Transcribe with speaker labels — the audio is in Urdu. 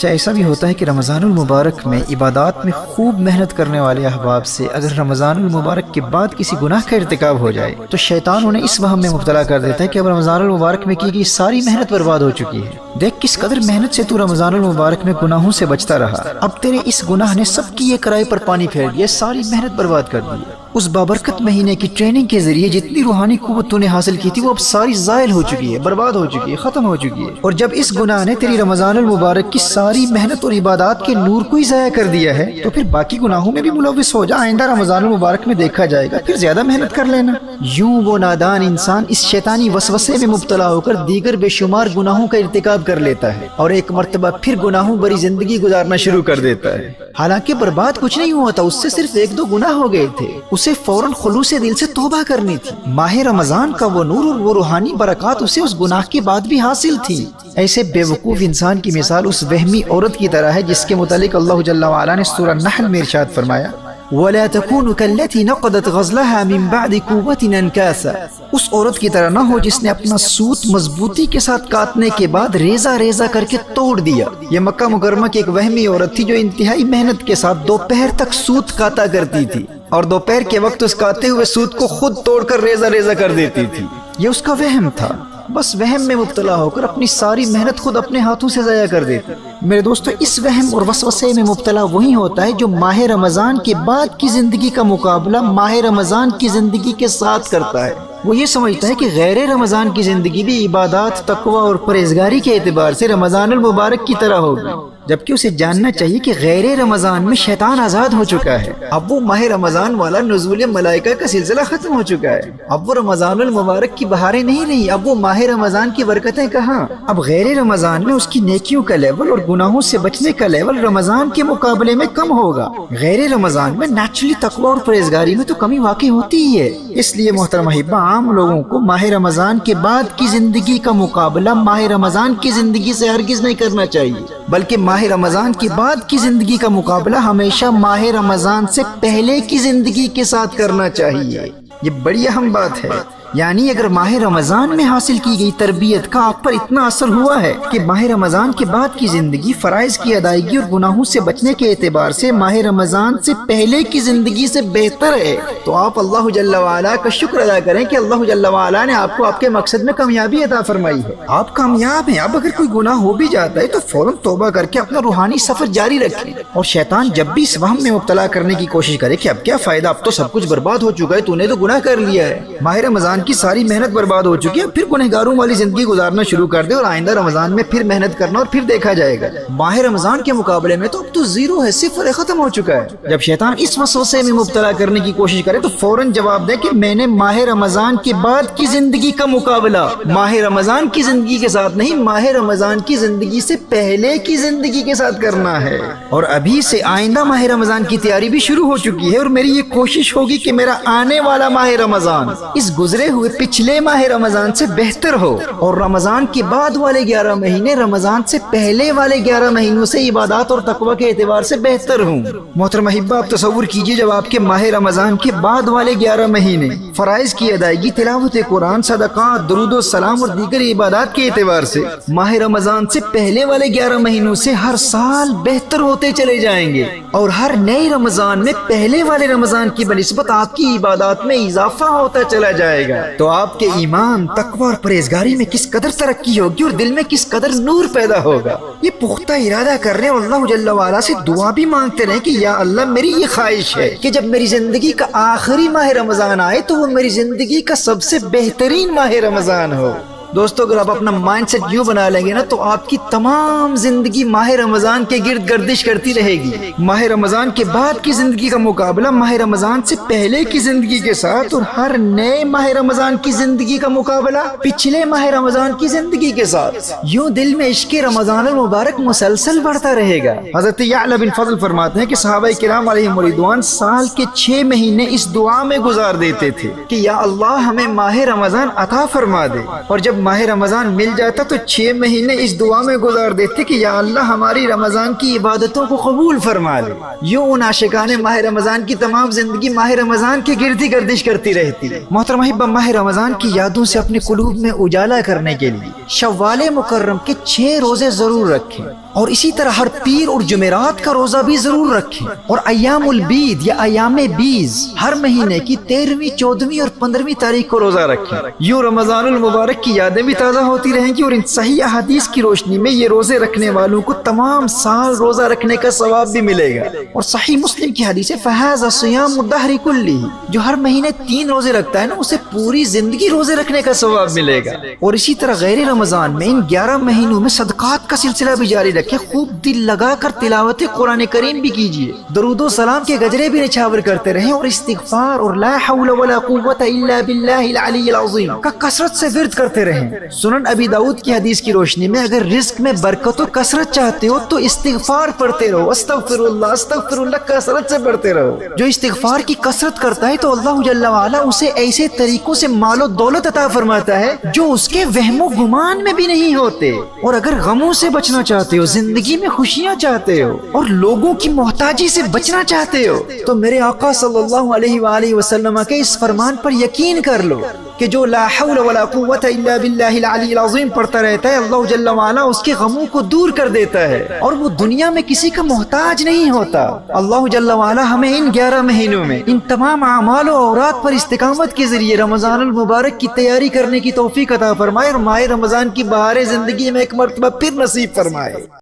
Speaker 1: اچھا ایسا بھی ہوتا ہے کہ رمضان المبارک میں عبادات میں خوب محنت کرنے والے احباب سے اگر رمضان المبارک کے بعد کسی گناہ کا ارتکاب ہو جائے تو شیطان انہیں اس وہم میں مبتلا کر دیتا ہے کہ اب رمضان المبارک میں کی گئی ساری محنت برباد ہو چکی ہے، دیکھ کس قدر محنت سے تو رمضان المبارک میں گناہوں سے بچتا رہا، اب تیرے اس گناہ نے سب کی یہ کرائے پر پانی پھیر دیا، ساری محنت برباد کر دی۔ اس بابرکت مہینے کی ٹریننگ کے ذریعے جتنی روحانی قوت تو نے حاصل کی تھی وہ اب ساری زائل ہو چکی ہے، برباد ہو چکی ہے، ختم ہو چکی ہے۔ اور جب اس گناہ نے تیری رمضان المبارک کی ساری محنت اور عبادات کے نور کو ہی ضائع کر دیا ہے تو پھر باقی گناہوں میں بھی ملوث ہو جا، آئندہ رمضان المبارک میں دیکھا جائے گا، پھر زیادہ محنت کر لینا۔ یوں وہ نادان انسان اس شیطانی وسوسے میں مبتلا ہو کر دیگر بے شمار گناہوں کا ارتکاب کر لیتا ہے اور ایک مرتبہ پھر گناہوں بری زندگی گزارنا شروع کر دیتا ہے، حالانکہ برباد کچھ نہیں ہوا تھا، اس سے صرف ایک دو گناہ ہو گئے تھے، اسے فوراً خلوص دل سے توبہ کرنی تھی۔ ماہ رمضان کا وہ نور اور وہ روحانی برکات اسے اس گناہ کے بعد بھی حاصل تھی۔ ایسے بے وقوف انسان کی مثال اس وہمی عورت کی طرح ہے جس کے متعلق اللہ جل وعلا نے سورہ نحل میں ارشاد فرمایا وَلَا تَكُونُ كَالَّتِي نَقَضَتْ غَزْلَهَا مِن بَعْدِ قُوَّةٍ أَنْكَاثًا، اس عورت کی طرح نہ ہو جس نے اپنا سوت مضبوطی کے ساتھ کاٹنے کے بعد ریزہ ریزہ کر کے توڑ دیا۔ یہ مکہ مکرمہ کی ایک وہمی عورت تھی جو انتہائی محنت کے ساتھ دوپہر تک سوت کاتا کرتی تھی اور دوپہر کے وقت اس کاتے ہوئے سوت کو خود توڑ کر ریزہ ریزہ کر دیتی تھی۔ یہ اس کا وہم تھا، بس وہم میں مبتلا ہو کر اپنی ساری محنت خود اپنے ہاتھوں سے ضائع کر دیتی۔ میرے دوستو، اس وہم اور وسوسے میں مبتلا وہی ہوتا ہے جو ماہ رمضان کے بعد کی زندگی کا مقابلہ ماہ رمضان کی زندگی کے ساتھ کرتا ہے۔ وہ یہ سمجھتا ہے کہ غیر رمضان کی زندگی بھی عبادات، تقوی اور پرہیزگاری کے اعتبار سے رمضان المبارک کی طرح ہوگی، جبکہ اسے جاننا چاہیے کہ غیر رمضان میں شیطان آزاد ہو چکا ہے، اب وہ ماہ رمضان والا نزول ملائکہ کا سلسلہ ختم ہو چکا ہے، اب وہ رمضان المبارک کی بہاریں نہیں رہی، اب وہ ماہ رمضان کی برکتیں کہاں۔ اب غیر رمضان میں اس کی نیکیوں کا لیول اور گناہوں سے بچنے کا لیول رمضان کے مقابلے میں کم ہوگا۔ غیر رمضان میں نیچرلی تقوی اور پرہیزگاری میں تو کمی واقع ہوتی ہی ہے۔ اس لیے محترم احبہ، عام لوگوں کو ماہ رمضان کے بعد کی زندگی کا مقابلہ ماہ رمضان کی زندگی سے ہرگز نہیں کرنا چاہیے، بلکہ ماہ رمضان کے بعد کی زندگی کا مقابلہ ہمیشہ ماہ رمضان سے پہلے کی زندگی کے ساتھ کرنا چاہیے۔ یہ بڑی اہم بات ہے، یعنی اگر ماہ رمضان میں حاصل کی گئی تربیت کا آپ پر اتنا اثر ہوا ہے کہ ماہ رمضان کے بعد کی زندگی فرائض کی ادائیگی اور گناہوں سے بچنے کے اعتبار سے ماہ رمضان سے پہلے کی زندگی سے بہتر ہے، تو آپ اللہ جل وعلا کا شکر ادا کریں کہ اللہ جل وعلا نے آپ کو آپ کے مقصد میں کامیابی عطا فرمائی ہے، آپ کامیاب ہیں۔ اب اگر کوئی گناہ ہو بھی جاتا ہے تو فوراً توبہ کر کے اپنا روحانی سفر جاری رکھیں، اور شیطان جب بھی اس وہم میں مبتلا کرنے کی کوشش کرے کہ اب کیا فائدہ، اب تو سب کچھ برباد ہو چکا ہے، تو نے تو گناہ کر لیا ہے، ماہ رمضان کی ساری محنت برباد ہو چکی ہے، پھر گنہگاروں والی زندگی گزارنا شروع کر دے اور آئندہ رمضان میں پھر محنت کرنا اور پھر دیکھا جائے گا۔ ماہ رمضان کے مقابلے میں تو اب تو زیرو ہے، صفر ہے، ختم ہو چکا ہے۔ جب شیطان اس وسوسے میں مبتلا کرنے کی کوشش کرے تو فوراً جواب دے کہ میں نے ماہ رمضان کے بعد کی زندگی کا مقابلہ ماہ رمضان کی زندگی کے ساتھ نہیں، ماہ رمضان کی زندگی سے پہلے کی زندگی کے ساتھ کرنا ہے، اور ابھی سے آئندہ ماہ رمضان کی تیاری بھی شروع ہو چکی ہے، اور میری یہ کوشش ہوگی کہ میرا آنے والا ماہ رمضان اس گزرے ہوئے پچھلے ماہ رمضان سے بہتر ہو، اور رمضان کے بعد والے 11 مہینے رمضان سے پہلے والے 11 مہینوں سے عبادات اور تقوی کے اعتبار سے بہتر ہوں۔ محترم احبہ، آپ تصور کیجئے جب آپ کے ماہ رمضان کے بعد والے 11 مہینے فرائض کی ادائیگی، تلاوت قرآن، صدقات، درود و سلام اور دیگر عبادات کے اعتبار سے ماہ رمضان سے پہلے والے 11 مہینوں سے ہر سال بہتر ہوتے چلے جائیں گے، اور ہر نئے رمضان میں پہلے والے رمضان کی بنسبت آپ کی عبادات میں اضافہ ہوتا چلا جائے گا، تو آپ کے ایمان، تقوی اور پرہیزگاری میں کس قدر ترقی ہوگی اور دل میں کس قدر نور پیدا ہوگا۔ یہ پختہ ارادہ کر رہے ہیں اور اللہ جل وعلا سے دعا بھی مانگتے رہے کہ یا اللہ، میری یہ خواہش ہے کہ جب میری زندگی کا آخری ماہ رمضان آئے تو وہ میری زندگی کا سب سے بہترین ماہ رمضان ہو۔ دوستو، اگر آپ اپنا مائنڈ سیٹ یوں بنا لیں گے نا تو آپ کی تمام زندگی ماہ رمضان کے گرد گردش کرتی رہے گی۔ ماہ رمضان کے بعد کی زندگی کا مقابلہ ماہ رمضان سے پہلے کی زندگی کے ساتھ، اور ہر نئے ماہ رمضان کی زندگی کا مقابلہ پچھلے ماہ رمضان کی زندگی کے ساتھ، یوں دل میں عشق رمضان المبارک مسلسل بڑھتا رہے گا۔ حضرت یعلا بن فضل فرماتے ہیں کہ صحابہ کرام علیہم رضوان سال کے 6 مہینے اس دعا میں گزار دیتے تھے کہ یا اللہ، ہمیں ماہ رمضان عطا فرما دے، اور جب ماہ رمضان مل جاتا تو 6 مہینے اس دعا میں گزار دیتے کہ یا اللہ، ہماری رمضان کی عبادتوں کو قبول فرما لے۔ یوں ان عاشقان ماہ رمضان کی تمام زندگی ماہ رمضان کے گرد ہی گردش کرتی رہتی ہے۔ محترم احبہ، ماہ رمضان کی یادوں سے اپنے قلوب میں اجالا کرنے کے لیے شوال مکرم کے 6 روزے ضرور رکھیں۔ اور اسی طرح ہر پیر اور جمعرات کا روزہ بھی ضرور رکھیں، اور ایام البید یا ایام بیز ہر مہینے کی 13ویں 14ویں اور 15ویں تاریخ کو روزہ رکھیں۔ یوں رمضان المبارک کی یادیں بھی تازہ ہوتی رہیں گی، اور ان صحیح احادیث کی روشنی میں یہ روزے رکھنے والوں کو تمام سال روزہ رکھنے کا ثواب بھی ملے گا۔ اور صحیح مسلم کی حدیث ہے فَهَذَا صِيَامُ الدَّهْرِ كُلِّهِ، جو ہر مہینے 3 روزے رکھتا ہے نا اسے پوری زندگی روزے رکھنے کا ثواب ملے گا۔ اور اسی طرح غیر رمضان میں ان 11 مہینوں میں صدقات کا سلسلہ بھی جاری رکھے، خوب دل لگا کر تلاوت قرآن کریم بھی کیجیے، درود و سلام کے گجرے بھی نچھاور کرتے رہیں، اور استغفار اور لا حول ولا قوت الا باللہ العلی العظیم کا کثرت سے ورد کرتے رہیں۔ سنن ابی داؤد کی حدیث کی روشنی میں اگر رزق میں برکت و کثرت چاہتے ہو تو استغفار پڑھتے رہو، استغفر اللہ کثرت سے پڑھتے رہو۔ جو استغفار کی کثرت کرتا ہے تو اللہ جل وعلا اسے ایسے طریقوں سے مال و دولت عطا فرماتا ہے جو اس کے وہم و گمان میں بھی نہیں ہوتے۔ اور اگر غموں سے بچنا چاہتے ہو، زندگی میں خوشیاں چاہتے ہو، اور لوگوں کی محتاجی سے بچنا چاہتے ہو، تو میرے آقا صلی اللہ علیہ وآلہ وسلم کے اس فرمان پر یقین کر لو کہ جو لا حول ولا قوت الا باللہ العلی العظیم پڑھتا رہتا ہے، اللہ جل وعلا اس کے غموں کو دور کر دیتا ہے، اور وہ دنیا میں کسی کا محتاج نہیں ہوتا۔ اللہ جل وعلا ہمیں ان 11 مہینوں میں ان تمام اعمال و اورات پر استقامت کے ذریعے رمضان المبارک کی تیاری کرنے کی توفیق عطا فرمائے، اور ماہ رمضان کی بہار زندگی میں ایک مرتبہ پھر نصیب فرمائے۔